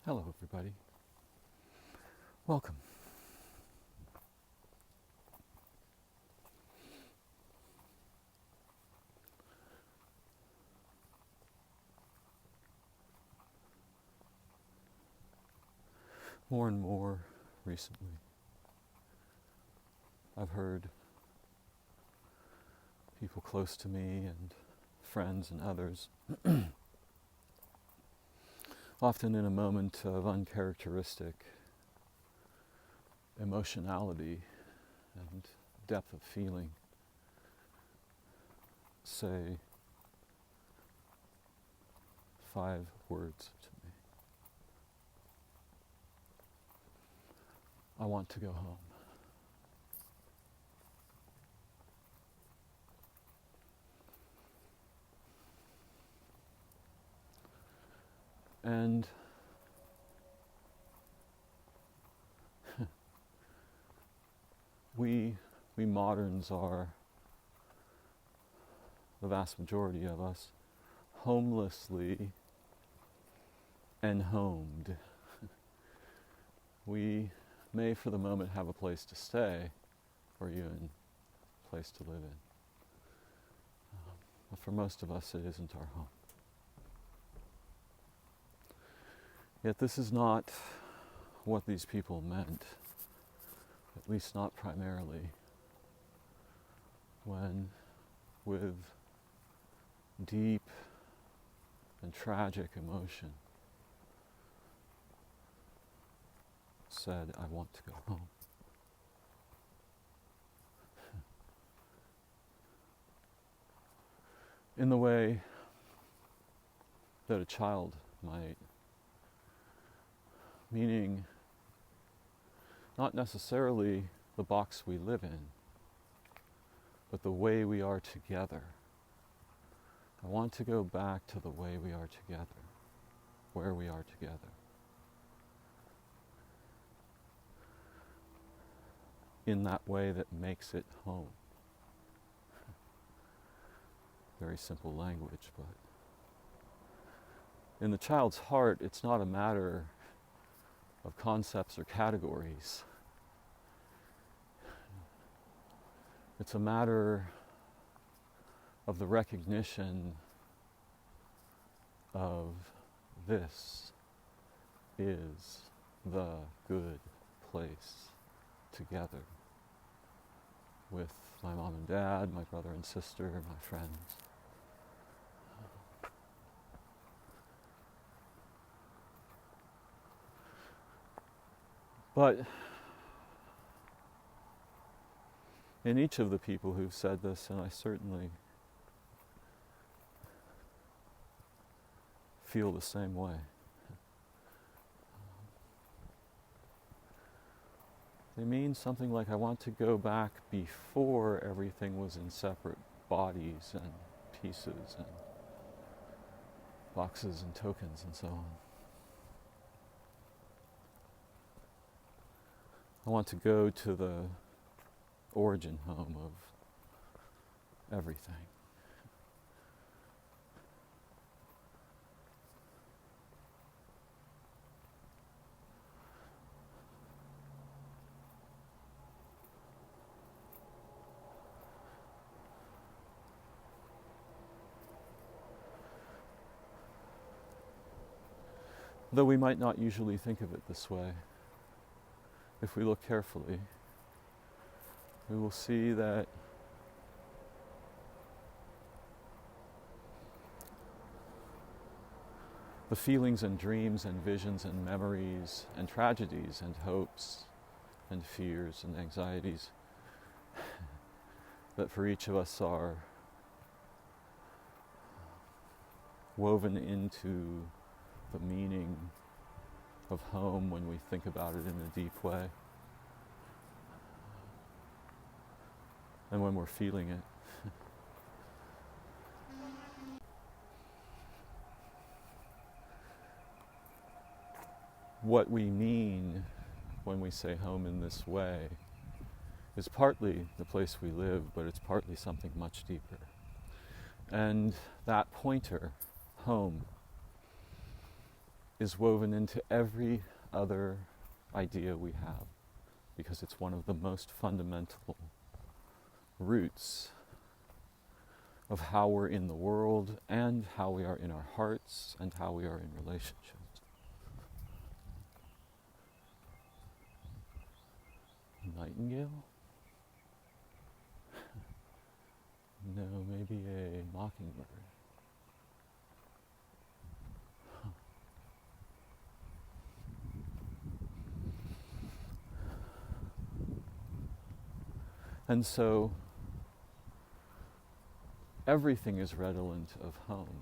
Hello, everybody. Welcome. More and more recently, I've heard people close to me and friends and others, often in a moment of uncharacteristic emotionality and depth of feeling, say 5 words to me. I want to go home. And we moderns are, the vast majority of us, homelessly enhomed. We may for the moment have a place to stay, or even a place to live in. But for most of us it isn't our home. Yet this is not what these people meant, at least not primarily, when with deep and tragic emotion said, I want to go home. In the way that a child might, meaning not necessarily the box we live in, but the way we are together. I want to go back to the way we are together, where we are together. In that way that makes it home. Very simple language, but in the child's heart, it's not a matter of concepts or categories. It's a matter of the recognition of this is the good place together with my mom and dad, my brother and sister, my friends. But in each of the people who've said this, and I certainly feel the same way, they mean something like, I want to go back before everything was in separate bodies and pieces and boxes and tokens and so on. I want to go to the origin home of everything. Though we might not usually think of it this way, if we look carefully, we will see that the feelings and dreams and visions and memories and tragedies and hopes and fears and anxieties that for each of us are woven into the meaning of home when we think about it in a deep way and when we're feeling it. What we mean when we say home in this way is partly the place we live, but it's partly something much deeper. And that pointer, home, is woven into every other idea we have, because it's one of the most fundamental roots of how we're in the world and how we are in our hearts and how we are in relationships. Nightingale? No, maybe a mockingbird. And so everything is redolent of home.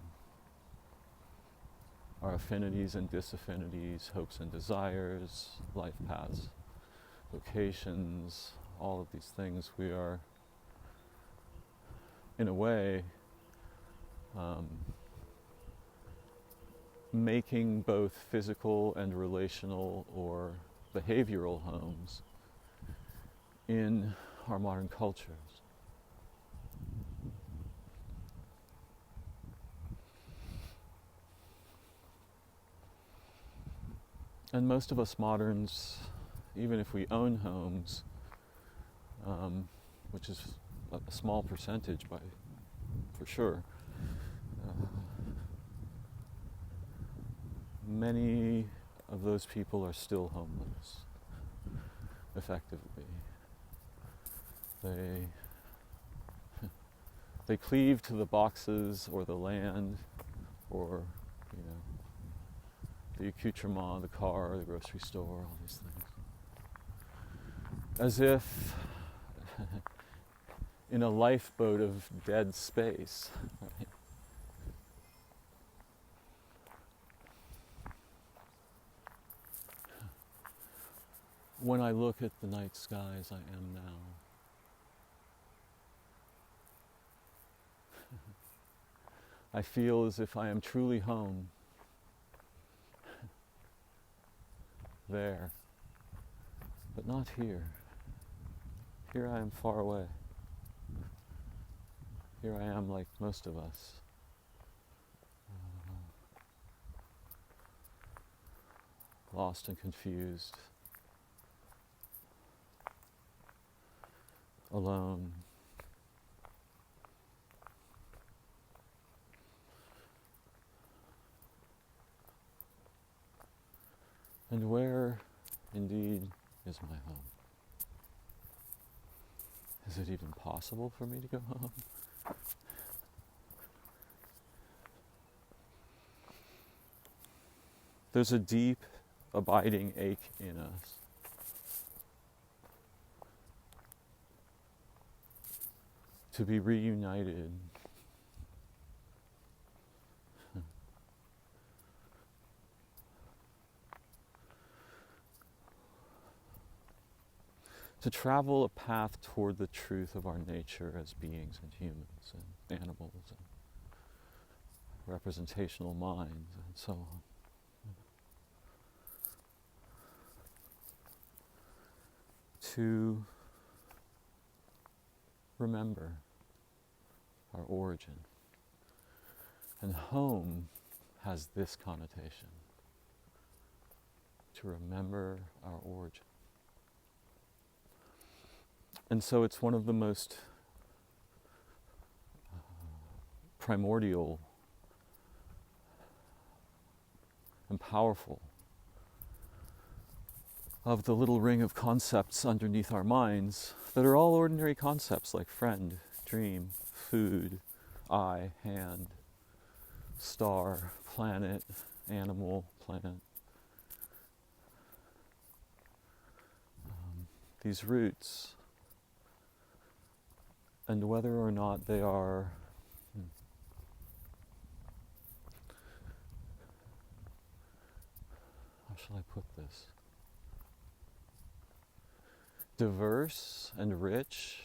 Our affinities and disaffinities, hopes and desires, life paths, vocations, all of these things, we are, in a way, making both physical and relational or behavioral homes in our modern cultures. And most of us moderns, even if we own homes, which is a small percentage for sure, many of those people are still homeless, effectively. They cleave to the boxes or the land or, the accoutrement, the car, the grocery store, all these things. As if in a lifeboat of dead space. Right? When I look at the night sky as I am now, I feel as if I am truly home there, but not here. Here I am far away. Here I am like most of us. Lost and confused. Alone. And where, indeed, is my home? Is it even possible for me to go home? There's a deep, abiding ache in us. To be reunited. To travel a path toward the truth of our nature as beings and humans and animals and representational minds and so on. To remember our origin. And home has this connotation. To remember our origin. And so it's one of the most primordial and powerful of the little ring of concepts underneath our minds that are all ordinary concepts like friend, dream, food, eye, hand, star, planet, animal, plant. These roots, and whether or not they are how shall I put this? Diverse and rich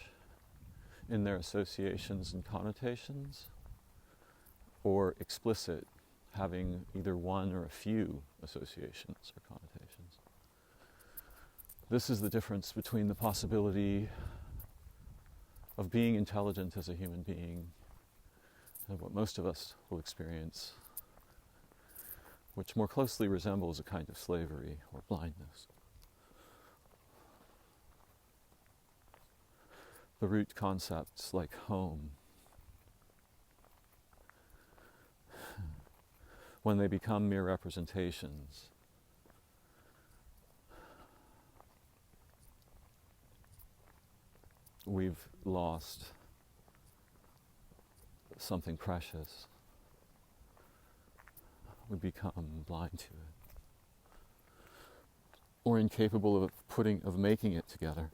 in their associations and connotations, or explicit, having either one or a few associations or connotations. This is the difference between the possibility of being intelligent as a human being and what most of us will experience which more closely resembles a kind of slavery or blindness. The root concepts like home, when they become mere representations, we've lost something precious. We become blind to it, or incapable of making it together.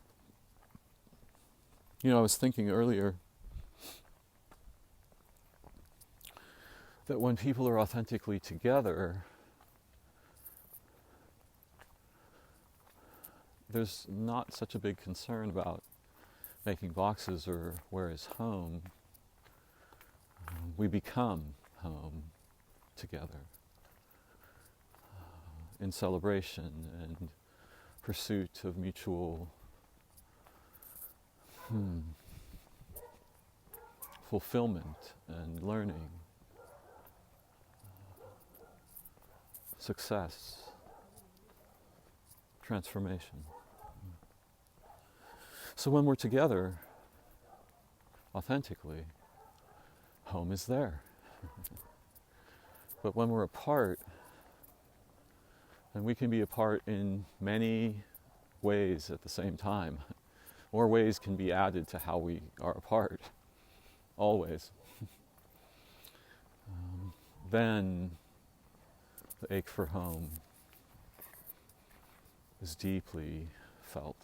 You know, I was thinking earlier that when people are authentically together, there's not such a big concern about making boxes or where is home. We become home together in celebration and pursuit of mutual fulfillment and learning, success, transformation. So when we're together, authentically, home is there. But when we're apart, and we can be apart in many ways at the same time, more ways can be added to how we are apart, always. Then the ache for home is deeply felt.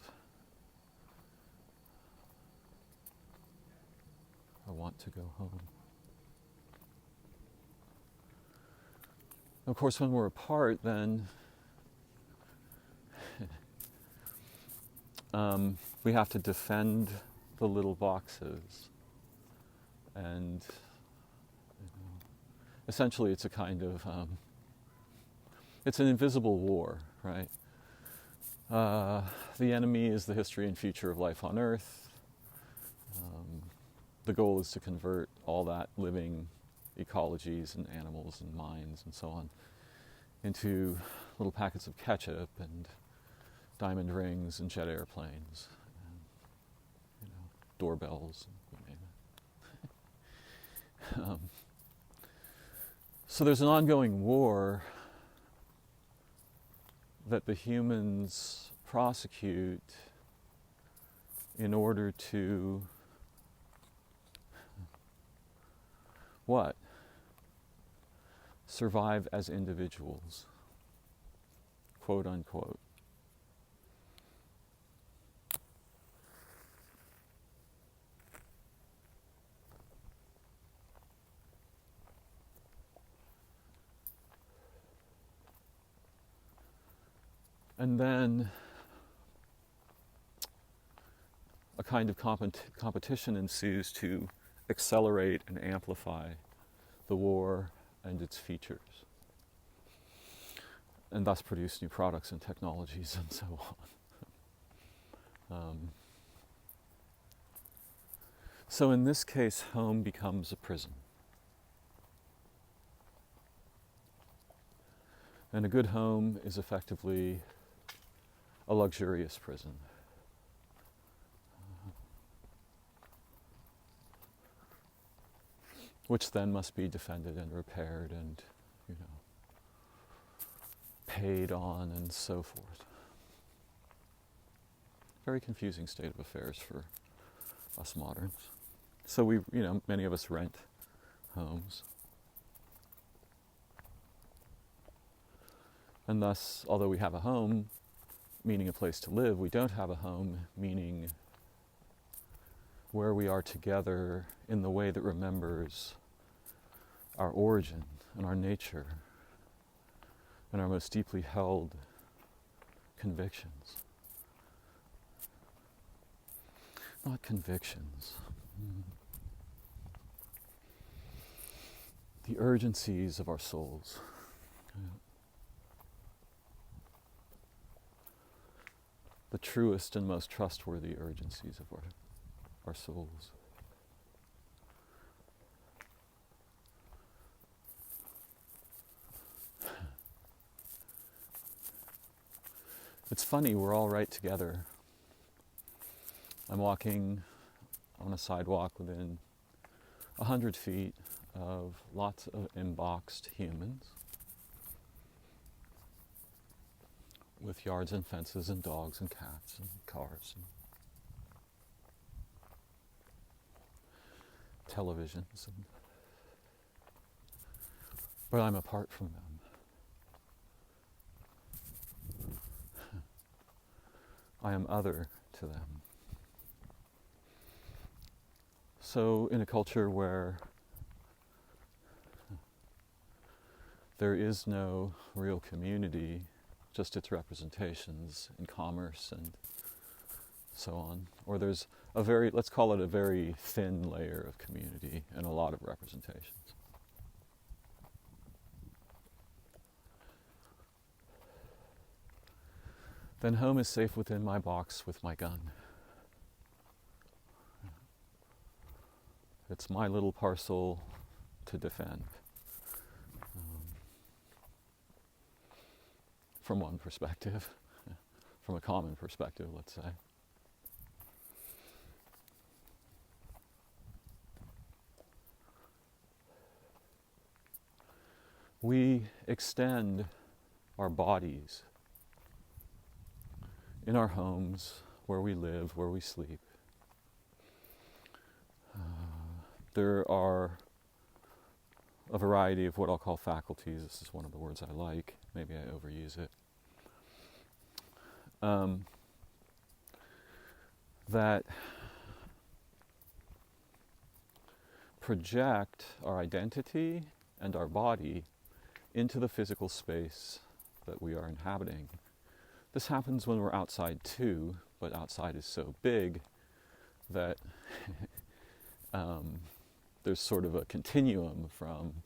I want to go home. Of course, when we're apart, then we have to defend the little boxes, and essentially it's a kind of it's an invisible war, right? The enemy is the history and future of life on Earth. The goal is to convert all that living ecologies and animals and minds and so on into little packets of ketchup and diamond rings and jet airplanes and, doorbells, and you name it. So there's an ongoing war that the humans prosecute in order to what? Survive as individuals, quote unquote. And then a kind of competition ensues to accelerate and amplify the war and its features, and thus produce new products and technologies and so on. So in this case, home becomes a prison. And a good home is effectively a luxurious prison. Which then must be defended and repaired and, paid on and so forth. Very confusing state of affairs for us moderns. So we, many of us rent homes. And thus, although we have a home, meaning a place to live, we don't have a home, meaning where we are together in the way that remembers our origin and our nature and our most deeply held convictions. Not convictions. The urgencies of our souls. The truest and most trustworthy urgencies of our souls. It's funny, we're all right together. I'm walking on a sidewalk within 100 feet of lots of inboxed humans with yards and fences and dogs and cats and cars and televisions. But I'm apart from them. I am other to them. So in a culture where there is no real community, just its representations in commerce and so on, or there's a very, let's call it a very thin layer of community and a lot of representations. Then home is safe within my box with my gun. It's my little parcel to defend. From one perspective, from a common perspective, let's say. We extend our bodies in our homes, where we live, where we sleep. There are a variety of what I'll call faculties. This is one of the words I like. Maybe I overuse it. That project our identity and our body into the physical space that we are inhabiting. This happens when we're outside too, but outside is so big that there's sort of a continuum from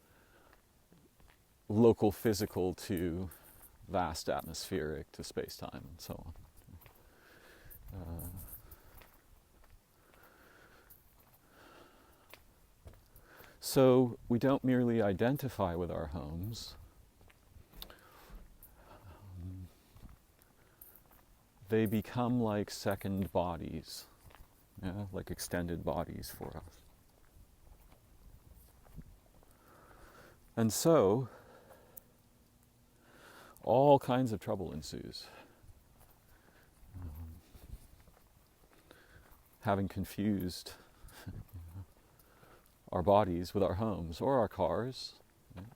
local physical to vast atmospheric to space-time and so on. So we don't merely identify with our homes. They become like second bodies, like extended bodies for us. And so, all kinds of trouble ensues. Having confused our bodies with our homes or our cars.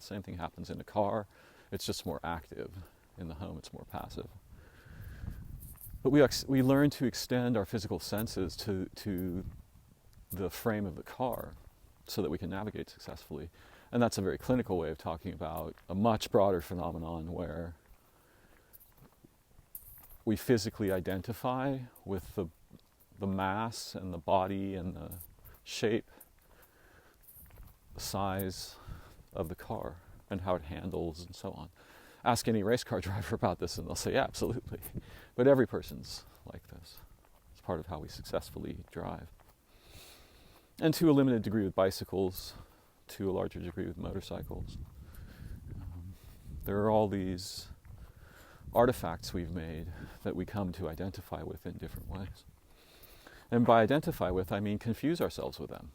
Same thing happens in a car. It's just more active. In the home, it's more passive. But we learn to extend our physical senses to the frame of the car so that we can navigate successfully. And that's a very clinical way of talking about a much broader phenomenon where we physically identify with the mass and the body and the shape, the size of the car and how it handles and so on. Ask any race car driver about this and they'll say, yeah, absolutely. But every person's like this. It's part of how we successfully drive. And to a limited degree with bicycles, to a larger degree with motorcycles. There are all these artifacts we've made that we come to identify with in different ways. And by identify with, I mean confuse ourselves with them.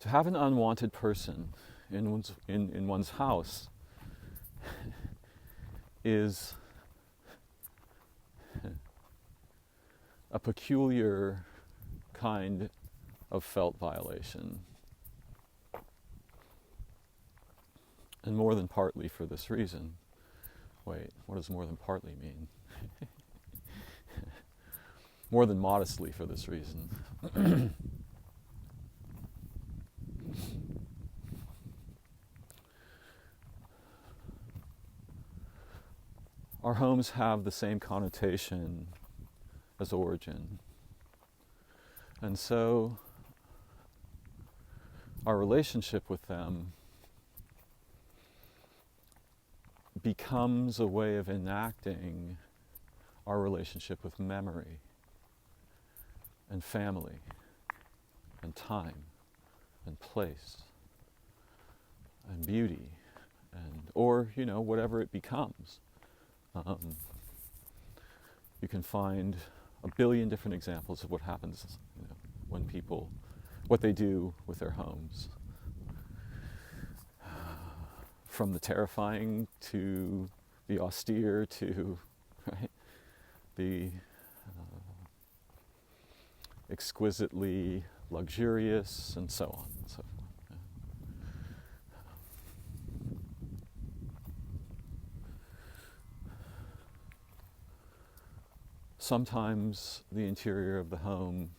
To have an unwanted person in one's house is a peculiar kind of felt violation. And more than partly for this reason. Wait, what does more than partly mean? More than modestly for this reason. Our homes have the same connotation as origin. And so our relationship with them becomes a way of enacting our relationship with memory and family and time and place and beauty and or whatever it becomes. Um, you can find a billion different examples of what happens, when people, what they do with their homes. From the terrifying to the austere to right, the exquisitely luxurious, and so on and so forth. Sometimes the interior of the home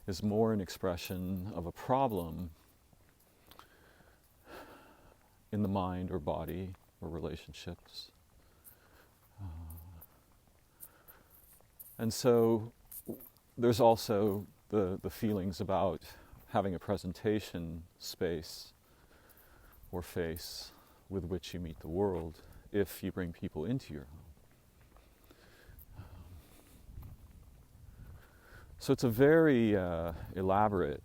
is more an expression of a problem in the mind or body or relationships. And so there's also the feelings about having a presentation space or face with which you meet the world if you bring people into your home. So it's a very elaborate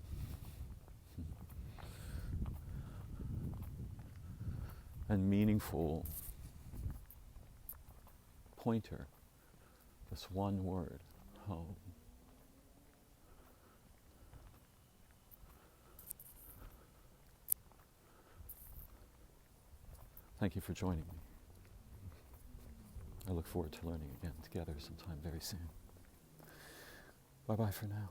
and meaningful pointer, this one word, home. Thank you for joining me. I look forward to learning again together sometime very soon. Bye-bye for now.